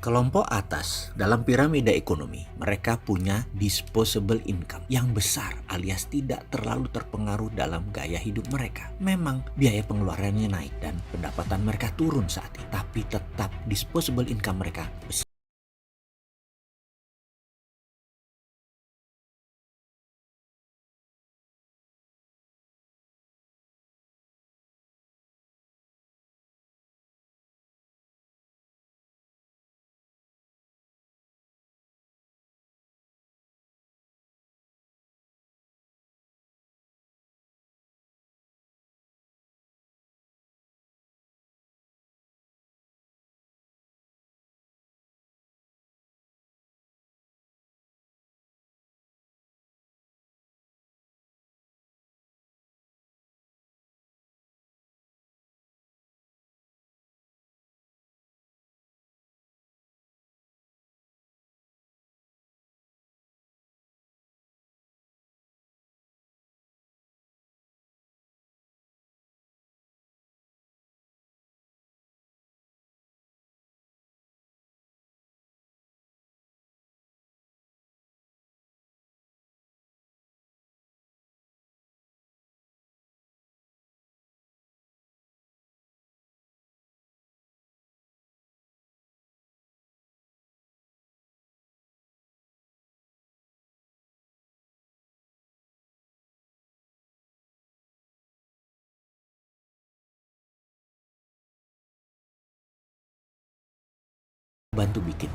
Kelompok atas dalam piramida ekonomi, mereka punya disposable income yang besar alias tidak terlalu terpengaruh dalam gaya hidup mereka. Memang biaya pengeluarannya naik dan pendapatan mereka turun saat ini, tapi tetap disposable income mereka besar.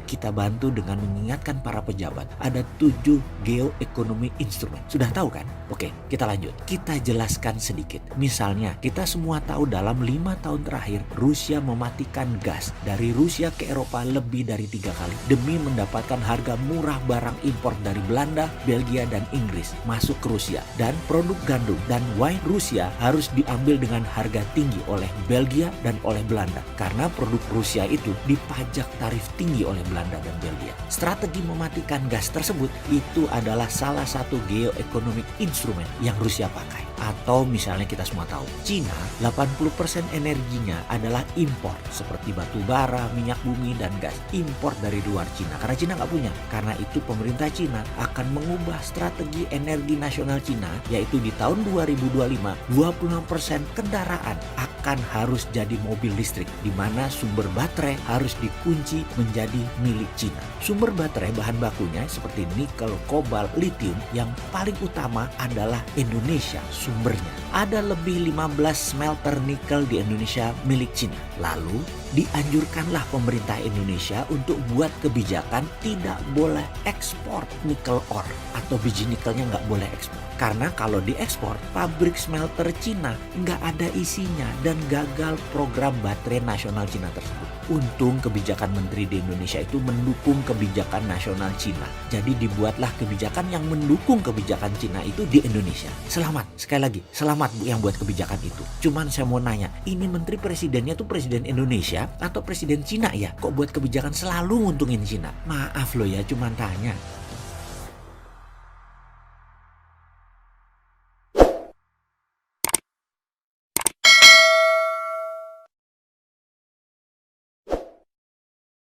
Kita bantu dengan mengingatkan para pejabat. Ada 7 geoekonomi instrumen. Sudah tahu kan? Oke, kita lanjut. Kita jelaskan sedikit. Misalnya, kita semua tahu dalam 5 tahun terakhir Rusia mematikan gas dari Rusia ke Eropa lebih dari 3 kali demi mendapatkan harga murah barang impor dari Belanda, Belgia, dan Inggris masuk ke Rusia. Dan produk gandum dan wine Rusia harus diambil dengan harga tinggi oleh Belgia dan oleh Belanda karena produk Rusia itu dipajak tarif tinggi oleh Belanda dan Belgia. Strategi mematikan gas tersebut itu adalah salah satu geoeconomic instrumen yang Rusia pakai. Atau misalnya kita semua tahu, Cina 80% energinya adalah impor seperti batu bara, minyak bumi, dan gas. Impor dari luar Cina karena Cina nggak punya. Karena itu pemerintah Cina akan mengubah strategi energi nasional Cina, yaitu di tahun 2025 26% kendaraan akan harus jadi mobil listrik, di mana sumber baterai harus dikunci menjadi milik Cina. Sumber baterai bahan bakunya seperti nikel, kobalt, lithium, yang paling utama adalah Indonesia sumbernya. Ada lebih 15 smelter nikel di Indonesia milik Cina. Lalu dianjurkanlah pemerintah Indonesia untuk buat kebijakan tidak boleh ekspor nikel ore atau biji nikelnya nggak boleh ekspor. Karena kalau diekspor, pabrik smelter Cina nggak ada isinya dan gagal program baterai nasional Cina tersebut. Untung kebijakan menteri di Indonesia itu mendukung kebijakan nasional Cina. Jadi dibuatlah kebijakan yang mendukung kebijakan Cina itu di Indonesia. Selamat, sekali lagi, selamat Bu yang buat kebijakan itu. Cuman saya mau nanya, ini menteri presidennya tuh presiden Indonesia atau presiden Cina ya? Kok buat kebijakan selalu nguntungin Cina? Maaf loh ya, cuman tanya.